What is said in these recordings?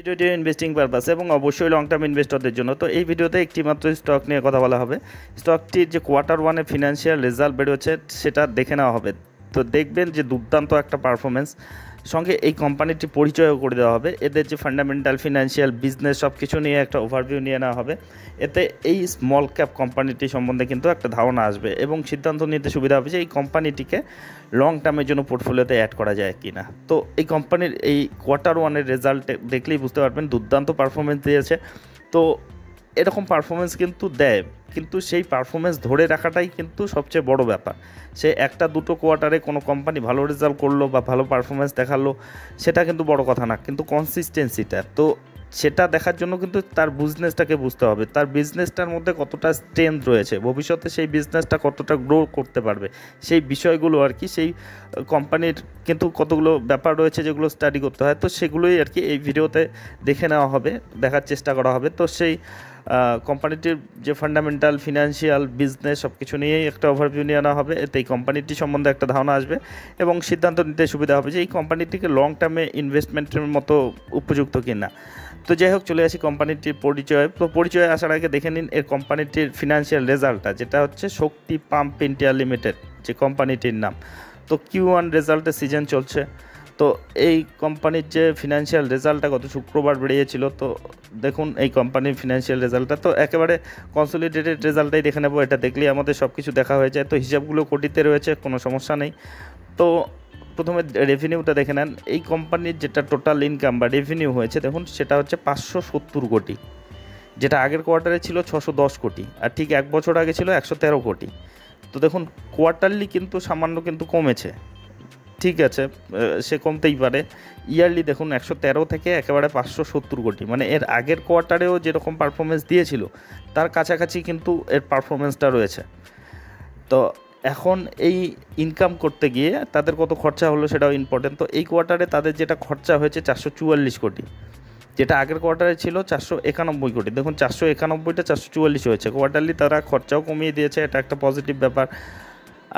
ভিডিওটি investing purpose এবং অবশ্যই লং টার্ম ইনভেস্টরদের জন্য। তো এই ভিডিওতে একটি মাত্র স্টক নিয়ে কথা বলা হবে। স্টকটির যে কোয়ার্টার ওয়ানে ফিনান্সিয়াল রেজাল্ট বেরোচ্ছে সেটা দেখে নেওয়া হবে। তো দেখবেন যে দুর্দান্ত একটা পারফরমেন্স, সঙ্গে এই কোম্পানিটি পরিচয়ও করে দেওয়া হবে। এদের যে ফান্ডামেন্টাল ফিনান্সিয়াল বিজনেস সব কিছু নিয়ে একটা ওভারভিউ নিয়ে নেওয়া হবে। এতে এই স্মল ক্যাপ কোম্পানিটি সম্বন্ধে কিন্তু একটা ধারণা আসবে এবং সিদ্ধান্ত নিতে সুবিধা হবে যে এই কোম্পানিটিকে লং টার্মের জন্য পোর্টফোলিওতে অ্যাড করা যায় কি না। তো এই কোম্পানির এই কোয়ার্টার ওয়ানের রেজাল্ট দেখলেই বুঝতে পারবেন দুর্দান্ত পারফরমেন্স দিয়েছে। তো এরকম পারফরমেন্স কিন্তু দেয়, কিন্তু সেই পারফরমেন্স ধরে রাখাটাই কিন্তু সবচেয়ে বড় ব্যাপার। সে একটা দুটো কোয়ার্টারে কোনো কোম্পানি ভালো রেজাল্ট করলো বা ভালো পারফরমেন্স দেখালো সেটা কিন্তু বড় কথা না, কিন্তু কনসিস্টেন্সিটা তো সেটা দেখার জন্য কিন্তু তার বিজনেসটাকে বুঝতে হবে, তার বিজনেসটার মধ্যে কতটা স্ট্রেংথ রয়েছে, ভবিষ্যতে সেই বিজনেসটা কতটা গ্রো করতে পারবে, সেই বিষয়গুলো আর কি সেই কোম্পানির কিন্তু কতগুলো ব্যাপার রয়েছে যেগুলো স্টাডি করতে হয়। তো সেগুলোই আর কি এই ভিডিওতে দেখে নেওয়া হবে, দেখার চেষ্টা করা হবে। তো সেই কোম্পানিটির যে ফান্ডামেন্টাল ফিনান্সিয়াল বিজনেস সব কিছু নিয়েই একটা ওভারভিউ নিয়ে আনা হবে। এতে এই কোম্পানিটি সম্বন্ধে একটা ধারণা আসবে এবং সিদ্ধান্ত নিতে সুবিধা হবে যে এই কোম্পানিটিকে লং টার্মে ইনভেস্টমেন্টের মতো উপযুক্ত কিনা। তো যাই হোক, চলে আসি কোম্পানিটির পরিচয়। তো পরিচয় আসার আগে দেখে নিন এর কোম্পানিটির ফিনান্সিয়াল রেজাল্টটা, যেটা হচ্ছে শক্তি পাম্প ইন্ডিয়া লিমিটেড যে কোম্পানিটির নাম। তো Q1 রেজাল্টের সিজন চলছে। তো এই কোম্পানির যে ফিনান্সিয়াল রেজাল্টটা গত শুক্রবার বেরিয়েছিল। তো দেখুন এই কোম্পানির ফিনান্সিয়াল রেজাল্টটা, তো একেবারে কনসলিডেটেড রেজাল্টটাই দেখে নেব। এটা দেখলেই আমাদের সব কিছু দেখা হয়ে যায়। তো হিসাবগুলো কোটিতে রয়েছে, কোনো সমস্যা নেই। তো প্রথমে রেভিনিউটা দেখে নেন। এই কোম্পানির যেটা টোটাল ইনকাম বা রেভিনিউ হয়েছে দেখুন, সেটা হচ্ছে 570 কোটি, যেটা আগের কোয়ার্টারে ছিল 610 কোটি, আর ঠিক এক বছর আগে ছিল 113 কোটি। তো দেখুন কোয়ার্টারলি কিন্তু সামান্য কিন্তু কমেছে, ঠিক আছে, সে কমতেই পারে। ইয়ারলি দেখুন 113 থেকে একেবারে 570 কোটি, মানে এর আগের কোয়ার্টারেও যেরকম পারফরমেন্স দিয়েছিল তার কাছাকাছি কিন্তু এর পারফরমেন্সটা রয়েছে। তো এখন এই ইনকাম করতে গিয়ে তাদের কত খরচা হলো সেটাও ইম্পর্টেন্ট। তো এই কোয়ার্টারে তাদের যেটা খরচা হয়েছে 444 কোটি, যেটা আগের কোয়ার্টারে ছিল 491 কোটি। দেখুন 491টা 444 হয়েছে, কোয়ার্টারলি তারা খরচাও কমিয়ে দিয়েছে, এটা একটা পজিটিভ ব্যাপার।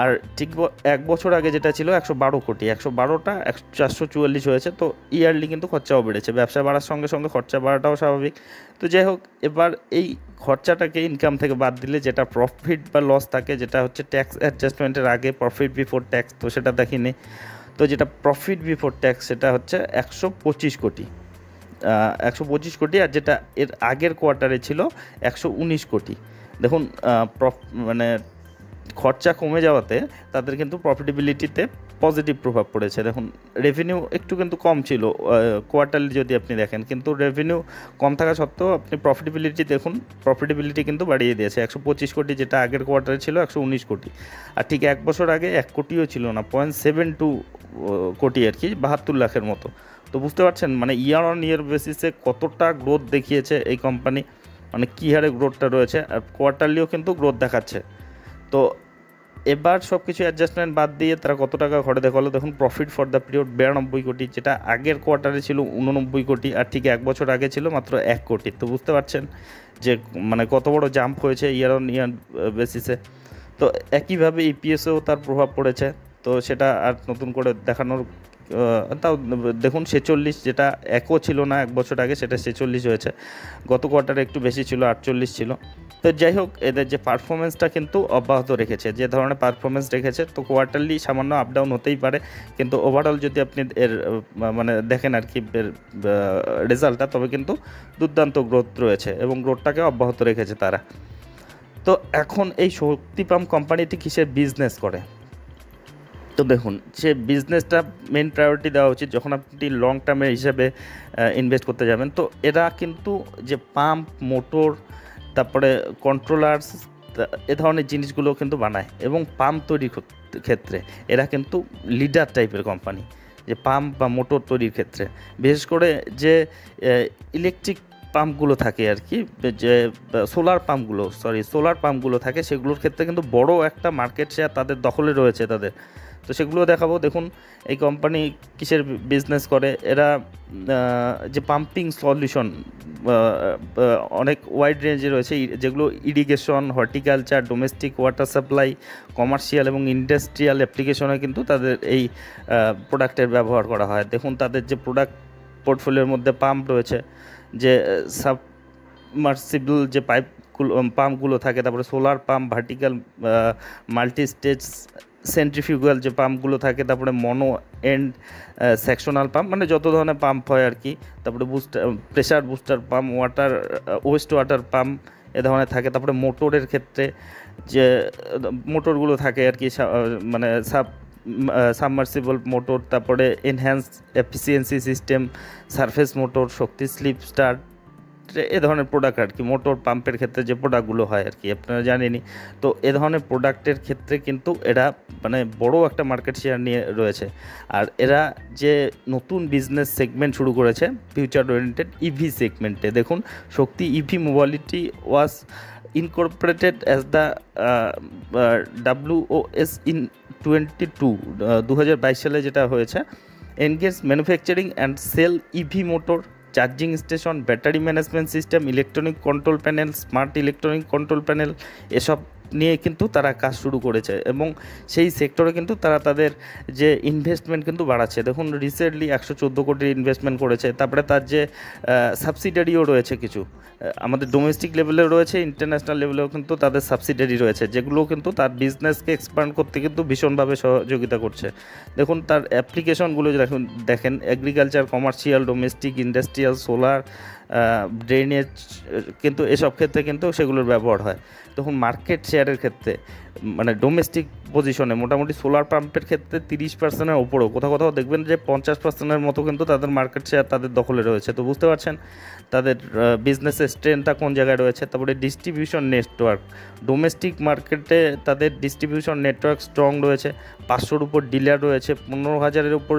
আর ঠিক এক বছর আগে যেটা ছিল 112 কোটি, 112টা 444 হয়েছে। তো ইয়ারলি কিন্তু খরচাও বেড়েছে, ব্যবসা বাড়ার সঙ্গে সঙ্গে খরচা বাড়াটাও স্বাভাবিক। তো যাই হোক, এবার এই খরচাটাকে ইনকাম থেকে বাদ দিলে যেটা প্রফিট বা লস থাকে, যেটা হচ্ছে ট্যাক্স অ্যাডজাস্টমেন্টের আগে প্রফিট বিফোর ট্যাক্স, তো সেটা দেখিনি। তো যেটা প্রফিট বিফোর ট্যাক্স সেটা হচ্ছে 125 কোটি, 125 কোটি, আর যেটা এর আগের কোয়ার্টারে ছিল 119 কোটি। দেখুন মানে খরচা কমে যাওয়াতে তাদের কিন্তু প্রফিটেবিলিটিতে পজিটিভ প্রভাব পড়েছে। দেখুন রেভিনিউ একটু কিন্তু কম ছিল কোয়ার্টারলি যদি আপনি দেখেন, কিন্তু রেভিনিউ কম থাকা সত্ত্বেও আপনি প্রফিটেবিলিটি দেখুন, প্রফিটেবিলিটি কিন্তু বাড়িয়ে দিয়েছে। 125 কোটি, যেটা আগের কোয়ার্টারে ছিল 119 কোটি, আর ঠিক এক বছর আগে 1 কোটিও ছিল না, 0.72 কোটি আর কি, 72 লাখের মতো। তো বুঝতে পারছেন মানে ইয়ার অন ইয়ার বেসিসে কতটা গ্রোথ দেখিয়েছে এই কোম্পানি, মানে কী হারে গ্রোথটা রয়েছে, আর কোয়ার্টারলিও কিন্তু গ্রোথ দেখাচ্ছে। তো এবার সব কিছু অ্যাডজাস্টমেন্ট বাদ দিয়ে তারা কত টাকা ঘরে দেখালো দেখুন। প্রফিট ফর দ্য পিরিয়ড 92 কোটি, যেটা আগের কোয়ার্টারে ছিল 89 কোটি, আর ঠিক এক বছর আগে ছিল মাত্র 1 কোটি। তো বুঝতে পারছেন যে মানে কত বড় জাম্প হয়েছে ইয়ার অন ইয়ার বেসিসে। তো একইভাবে ইপিএসেও তার প্রভাব পড়েছে, তো সেটা আর নতুন করে দেখানোর তাও দেখুন 46, যেটা একও ছিল না এক বছর আগে, সেটা 46 হয়েছে। গত কোয়ার্টারে একটু বেশি ছিল, 48 ছিল। তো যাই হোক, এদের যে পারফরমেন্সটা কিন্তু অব্যাহত রেখেছে, যে ধরনের পারফরমেন্স রেখেছে। তো কোয়ার্টারলি সামান্য আপ ডাউন হতেই পারে, কিন্তু ওভারঅল যদি আপনি এর মানে দেখেন আর কি এর রেজাল্টটা, তবে কিন্তু দুর্দান্ত গ্রোথ রয়েছে এবং গ্রোথটাকে অব্যাহত রেখেছে তারা। তো এখন এই শক্তি পাম্প কোম্পানিটি কিসের বিজনেস করে, তো দেখুন সে বিজনেসটা মেন প্রায়োরিটি দেওয়া উচিত যখন আপনি লং টার্মের হিসেবে ইনভেস্ট করতে যাবেন। তো এরা কিন্তু যে পাম্প, মোটর, তারপরে কন্ট্রোলার্স, এ ধরনের জিনিসগুলো কিন্তু বানায়, এবং পাম্প তৈরির ক্ষেত্রে এরা কিন্তু লিডার টাইপের কোম্পানি, যে পাম্প বা মোটর তৈরির ক্ষেত্রে। বিশেষ করে যে ইলেকট্রিক পাম্পগুলো থাকে আর কি, যে সোলার পাম্পগুলো থাকে, সেগুলোর ক্ষেত্রে কিন্তু বড় একটা মার্কেট শেয়ার তাদের দখলে রয়েছে তাদের। তো সেগুলো দেখাবো। দেখুন এই কোম্পানি কিসের বিজনেস করে, এরা যে পাম্পিং সলিউশন অনেক ওয়াইড রেঞ্জে রয়েছে, যেগুলো irrigation, horticulture, domestic water supply, commercial এবং ইন্ডাস্ট্রিয়াল অ্যাপ্লিকেশনে কিন্তু তাদের এই প্রোডাক্টের ব্যবহার করা হয়। দেখুন তাদের যে প্রোডাক্ট পোর্টফোলিওর মধ্যে পাম্প রয়েছে, যে সাবমার্সিবল যে পাইপগুলো পাম্পগুলো থাকে, তারপরে solar pump, vertical multi stage centrifugal যে পাম্পগুলো থাকে, তারপরে মনো এন্ড সেকশনাল পাম্প, মানে যত ধরনের পাম্প হয় আর কি, তারপরে pressure booster pump, waste water pump এ ধরনের থাকে। তারপরে মোটরের ক্ষেত্রে যে মোটরগুলো থাকে আর কি, মানে সাবমার্সিবল মোটর, তারপরে enhance efficiency system, surface motor, Shakti slip start, এ ধরনের প্রোডাক্ট আর কি। মোটর পাম্পের ক্ষেত্রে যে প্রোডাক্টগুলো হয় আর কি, আপনারা জানেনই। তো এ ধরনের প্রোডাক্টের ক্ষেত্রে কিন্তু এরা মানে বড় একটা মার্কেট শেয়ার নিয়ে রয়েছে। আর এরা যে নতুন বিজনেস সেগমেন্ট শুরু করেছে ফিউচার ওরিয়েন্টেড ইভি সেগমেন্টে, দেখুন Shakti EV mobility was incorporated as the WOS in 2022 সালে যেটা হয়েছে। Engage manufacturing and sale EV motor, charging station, battery management system, electronic control panel, smart electronic control panel, এসব নিয়ে কিন্তু তারা কাজ শুরু করেছে এবং সেই সেক্টরে কিন্তু তারা তাদের যে ইনভেস্টমেন্ট কিন্তু বাড়াচ্ছে। দেখুন রিসেন্টলি 114 কোটির ইনভেস্টমেন্ট করেছে। তারপরে তার যে সাবসিডারিও রয়েছে কিছু, আমাদের ডোমেস্টিক লেভেলে রয়েছে, ইন্টারন্যাশনাল লেভেলেও কিন্তু তাদের সাবসিডারি রয়েছে, যেগুলো কিন্তু তার বিজনেসকে এক্সপ্যান্ড করতে কিন্তু ভীষণভাবে সহযোগিতা করছে। দেখুন তার অ্যাপ্লিকেশনগুলো দেখেন, agriculture, commercial, domestic, industrial, solar, drainage, কিন্তু এসব ক্ষেত্রে কিন্তু সেগুলোর ব্যবহার হয়। তখন মার্কেট শেয়ারের ক্ষেত্রে মানে ডোমেস্টিক পজিশনে মোটামুটি সোলার পাম্পের ক্ষেত্রে 30%-এর ওপরেও, কোথাও কোথাও দেখবেন যে 50%-এর মতো কিন্তু তাদের মার্কেট শেয়ার তাদের দখলে রয়েছে। তো বুঝতে পারছেন তাদের বিজনেসের স্ট্রেংথটা কোন জায়গায় রয়েছে। তারপরে ডিস্ট্রিবিউশন নেটওয়ার্ক, ডোমেস্টিক মার্কেটে তাদের ডিস্ট্রিবিউশন নেটওয়ার্ক স্ট্রং রয়েছে। 500-র উপর ডিলার রয়েছে, 15,000-এর উপর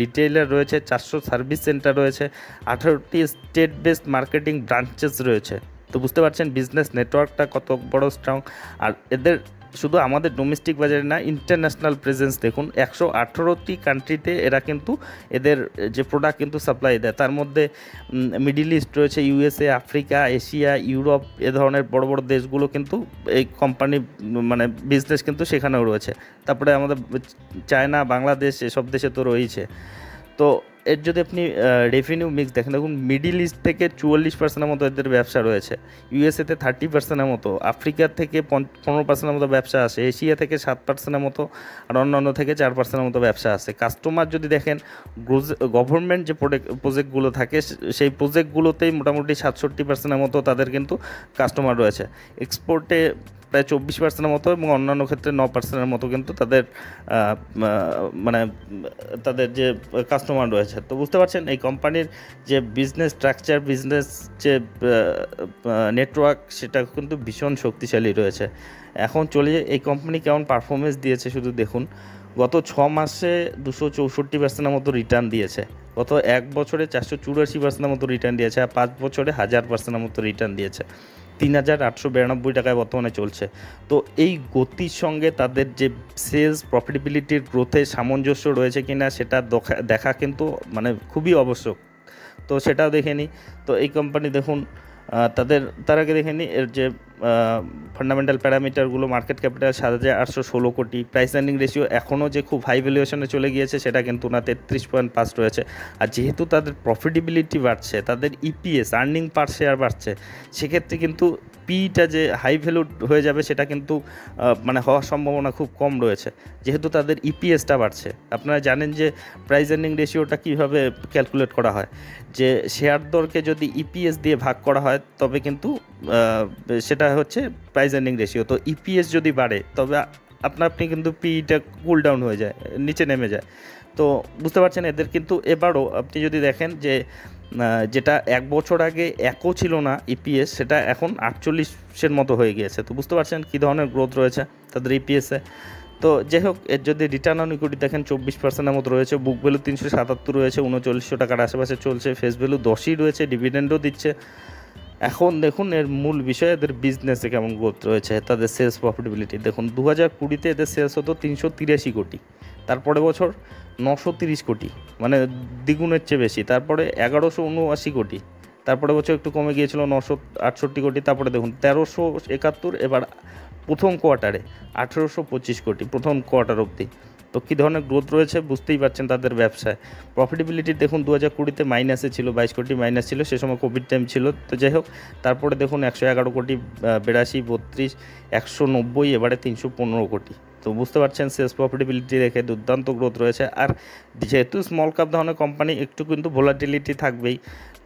রিটেইলার রয়েছে, 400 সার্ভিস সেন্টার রয়েছে, 18টি স্টেট বেসড মার্কেটিং ব্রাঞ্চেস রয়েছে। তো বুঝতে পারছেন বিজনেস নেটওয়ার্কটা কত বড় স্ট্রং। আর এদের শুধু আমাদের ডোমেস্টিক বাজারে না, ইন্টারন্যাশনাল প্রেজেন্স দেখুন, 118টি কান্ট্রিতে এরা কিন্তু এদের যে প্রোডাক্ট কিন্তু সাপ্লাই দেয়। তার মধ্যে মিডিল ইস্ট রয়েছে, USA, আফ্রিকা, এশিয়া, ইউরোপ, এ ধরনের বড় বড় দেশগুলো কিন্তু এই কোম্পানি মানে বিজনেস কিন্তু সেখানেও রয়েছে। তারপরে আমাদের চায়না, বাংলাদেশ, এসব দেশে তো রয়েছে। তো এর যদি আপনি রেভিনিউ মিক্স দেখেন, দেখুন মিডিল ইস্ট থেকে 44%-এর মতো এদের ব্যবসা রয়েছে, USA-তে 30%-এর মতো, আফ্রিকা থেকে 15%-এর মতো ব্যবসা আছে, এশিয়া থেকে 7%-এর মতো, আর অন্যান্য থেকে 4%-এর মতো ব্যবসা আছে। কাস্টমার যদি দেখেন, গভর্নমেন্ট যে প্রজেক্টগুলো থাকে সেই প্রজেক্টগুলোতেই মোটামুটি 67%-এর মতো তাদের কিন্তু কাস্টমার রয়েছে। এক্সপোর্টে প্রায় 24%-এর মতো এবং অন্যান্য ক্ষেত্রে 9%-এর মতো কিন্তু তাদের মানে তাদের যে কাস্টমার রয়েছে। তো বুঝতে পারছেন এই কোম্পানির যে বিজনেস স্ট্রাকচার, বিজনেস যে নেটওয়ার্ক, সেটা কিন্তু ভীষণ শক্তিশালী রয়েছে। এখন চলে যায় এই কোম্পানি কেমন পারফরমেন্স দিয়েছে শুধু দেখুন। গত 6 মাসে 264%-এর মতো রিটার্ন দিয়েছে, গত 1 বছরে 484%-এর মতো রিটার্ন দিয়েছে, আর 5 বছরে 1000%-এর মতো রিটার্ন দিয়েছে। 3,892 টাকায় বর্তমানে চলছে। তো এই গতির সঙ্গে তাদের যে সেলস প্রফিটেবিলিটির গ্রোথে সামঞ্জস্য রয়েছে কিনা সেটা দেখা কিন্তু মানে খুবই আবশ্যক। তো সেটাও দেখে নিই। তো এই কোম্পানি দেখুন তার আগে দেখে নিই এর যে ফান্ডামেন্টাল প্যারামিটারগুলো। মার্কেট ক্যাপিটাল 7,816 কোটি, প্রাইস আর্নিং রেশিও এখনও যে খুব হাই ভ্যালুয়েশনে চলে গিয়েছে সেটা কিন্তু না, 33.5 রয়েছে। আর যেহেতু তাদের প্রফিটেবিলিটি বাড়ছে, তাদের EPS আর্নিং পার শেয়ার বাড়ছে, সেক্ষেত্রে কিন্তু পিটা যে হাই ভ্যালু হয়ে যাবে সেটা কিন্তু মানে হওয়ার সম্ভাবনা খুব কম রয়েছে, যেহেতু তাদের EPSটা বাড়ছে। আপনারা জানেন যে প্রাইস আর্নিং রেশিওটা কীভাবে ক্যালকুলেট করা হয়, যে শেয়ার দরকে যদি EPS দিয়ে ভাগ করা হয় তবে কিন্তু সেটা হচ্ছে প্রাইস আর্নিং রেশিও। তো EPS যদি বাড়ে তবে আপনি কিন্তু পিটা কুল ডাউন হয়ে যায়, নিচে নেমে যায়। তো বুঝতে পারছেন এদের কিন্তু এবারও আপনি যদি দেখেন যে যেটা 1 বছর আগে 1ও ছিল না EPS, সেটা এখন 48-এর মতো হয়ে গিয়েছে। তো বুঝতে পারছেন কী ধরনের গ্রোথ রয়েছে তাদের EPS-এ। তো যাই হোক, এর যদি রিটার্ন অন ইকুইটি দেখেন 24%-এর মতো রয়েছে, বুক ভ্যালু 377 রয়েছে, 3900 টাকার আশেপাশে চলছে, ফেস ভ্যালু 10ই রয়েছে, ডিভিডেন্ডও দিচ্ছে। এখন দেখুন এর মূল বিষয় এদের বিজনেসে কেমন গ্রোথ রয়েছে, তাদের সেলস প্রফিটেবিলিটি দেখুন। 2020-তে এদের সেলস হতো 383 কোটি, তারপরে বছর 930 কোটি, মানে দ্বিগুণের চেয়ে বেশি। তারপরে 1179 কোটি, তারপরে বছর একটু কমে গিয়েছিল 968 কোটি। তারপরে দেখুন 1371, এবার প্রথম কোয়ার্টারে 1825 কোটি প্রথম কোয়ার্টার অবধি। তো কী ধরনের গ্রোথ রয়েছে বুঝতেই পারছেন তাদের ব্যবসায়। প্রফিটেবিলিটি দেখুন 2020-তে মাইনাসে ছিল, 22 কোটি মাইনাস ছিল, সে সময় কোভিড টাইম ছিল। তো যাই হোক, তারপরে দেখুন 111 কোটি, 82, 32, 190, এবারে 315 কোটি। তো বুঝতে পারছেন সেলস প্রফিটেবিলিটি রেখে দুর্দান্ত গ্রোথ রয়েছে। আর যেহেতু স্মল ক্যাপ ধরনের কোম্পানি, একটু কিন্তু ভোলাটিলিটি থাকবেই।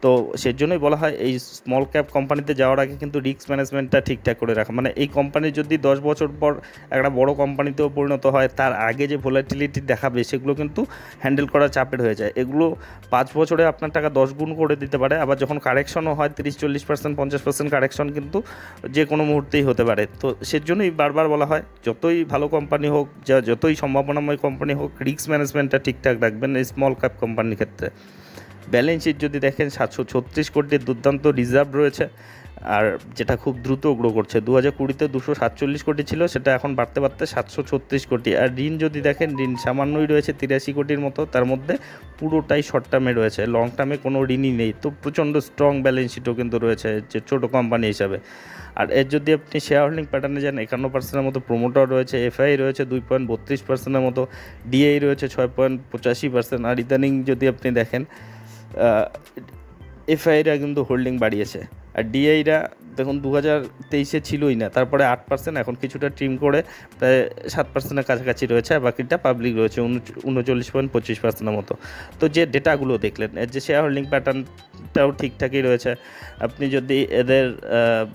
তো সেজন্যই বলা হয় এই স্মল ক্যাপ কোম্পানিতে যাওয়ার আগে কিন্তু রিস্ক ম্যানেজমেন্টটা ঠিকঠাক করে রাখা। মানে এই কোম্পানি যদি 10 বছর পর একটা বড় কোম্পানিতেও পরিণত হয়, তার আগে যে ভোলাটিলিটি দেখাবে সেগুলো কিন্তু হ্যান্ডেল করা চাপের হয়ে যায়। এগুলো 5 বছরে আপনার টাকা 10 গুণ করে দিতে পারে। আবার যখন কারেকশনও হয় 30-40%, 50% কারেকশন কিন্তু যে কোনো মুহূর্তেই হতে পারে। তো সেজন্যই বারবার বলা হয় যতই ভালো কোম্পানি হোক, যতই সম্ভাবনাময় কোম্পানি হোক, রিস্ক ম্যানেজমেন্টটা ঠিকঠাক রাখবেন এই স্মল ক্যাপ কোম্পানির ক্ষেত্রে। ব্যালেন্স শিট যদি দেখেন 736 কোটির দুর্দান্ত রিজার্ভ রয়েছে, আর যেটা খুব দ্রুত গ্রো করছে। 2020-তে 247 কোটি ছিল, সেটা এখন বাড়তে বাড়তে 736 কোটি। আর ঋণ যদি দেখেন, ঋণ সামান্যই রয়েছে 83 কোটির মতো, তার মধ্যে পুরোটাই শর্ট টার্মে রয়েছে, লং টার্মে কোনো ঋণই নেই। তো প্রচণ্ড স্ট্রং ব্যালেন্স শিটও কিন্তু রয়েছে যে ছোটো কোম্পানি হিসাবে। আর এর যদি আপনি শেয়ার হোল্ডিং প্যাটার্নে যান, 51%-এর মতো প্রোমোটার রয়েছে, এফআই রয়েছে 2.32%-এর মতো, ডিআই রয়েছে 6.85%। আর ইদানিং যদি আপনি দেখেন এফআইরা কিন্তু হোল্ডিং বাড়িয়েছে। আর ডিআইরা দেখুন 2023-এ ছিলই না, তারপরে 8%, এখন কিছুটা ট্রিম করে প্রায় 7%-এর কাছাকাছি রয়েছে। আর বাকিটা পাবলিক রয়েছে 39.25%-এর মতো। তো যে ডেটাগুলো দেখলেন, এর যে শেয়ার হোল্ডিং প্যাটার্নটাও ঠিকঠাকই রয়েছে। আপনি যদি এদের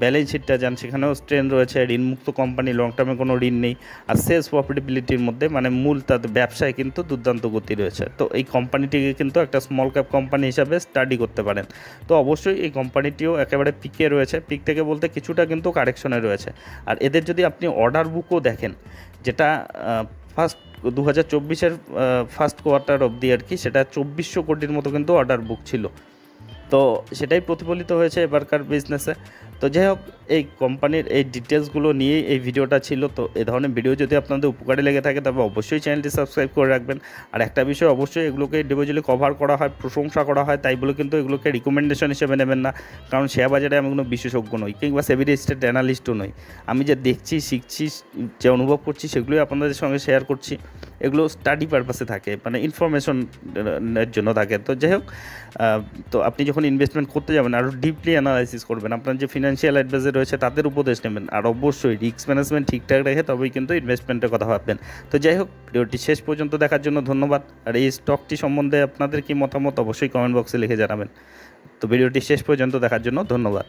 ব্যালেন্স শিটটা যান, সেখানেও স্ট্রেন্থ রয়েছে, ঋণমুক্ত কোম্পানি, লং টার্মে কোনো ঋণ নেই। আর সেলস প্রফিটেবিলিটির মধ্যে মানে মূল তাদের ব্যবসায় কিন্তু দুর্দান্ত গতি রয়েছে। তো এই কোম্পানিটিকে কিন্তু একটা স্মল ক্যাপ কোম্পানি হিসাবে স্টাডি করতে পারেন। তো অবশ্যই এই কোম্পানিটিও একেবারে পিকে রয়েছে, পিক থেকে বলতে কিছুটা কিন্তু কারেকশনে রয়েছে। আর এদের যদি আপনি অর্ডার বুকও দেখেন, যেটা ফার্স্ট 2024-এর ফার্স্ট কোয়ার্টার অবধি আর কি, সেটা 2400 কোটির মতো কিন্তু অর্ডার বুক ছিল। তো সেটাই প্রতিফলিত হয়েছে এবারকার বিজনেসে। তো যাই হোক, এই কোম্পানির এই ডিটেলসগুলো নিয়েই এই ভিডিওটা ছিল। তো এই ধরনের ভিডিও যদি আপনাদের উপকারে লেগে থাকে, তবে অবশ্যই চ্যানেলটি সাবস্ক্রাইব করে রাখবেন। আর একটা বিষয়, অবশ্যই এগুলোকে ইন্ডিভিজুয়ালি কভার করা হয়, প্রশংসা করা হয়, তাই বলে কিন্তু এগুলোকে রিকমেন্ডেশন হিসেবে নেবেন না। কারণ শেয়ার বাজারে আমি কোনো বিশেষজ্ঞ নই, কিংবা সেবি রেজিস্টার্ড অ্যানালিস্টও নই। আমি যে দেখছি, শিখছি, যে অনুভব করছি, সেগুলোই আপনাদের সঙ্গে শেয়ার করছি। এগুলো স্টাডি পারপাসে থাকে, মানে ইনফরমেশনের জন্য থাকে। তো যাই হোক, তো আপনি যখন ইনভেস্টমেন্ট করতে যাবেন, আরও ডিপলি অ্যানালাইসিস করবেন, আপনার যে ফিনান্সিয়াল অ্যাডভাইজার রয়েছে তাদের উপদেশ নেবেন। আর অবশ্যই রিস্ক ম্যানেজমেন্ট ঠিকঠাক রেখে তবেই কিন্তু ইনভেস্টমেন্টের কথা ভাববেন। তো যাই হোক, ভিডিওটি শেষ পর্যন্ত দেখার জন্য ধন্যবাদ। আর এই স্টকটি সম্বন্ধে আপনাদের কি মতামত অবশ্যই কমেন্ট বক্সে লিখে জানাবেন। তো ভিডিওটি শেষ পর্যন্ত দেখার জন্য ধন্যবাদ।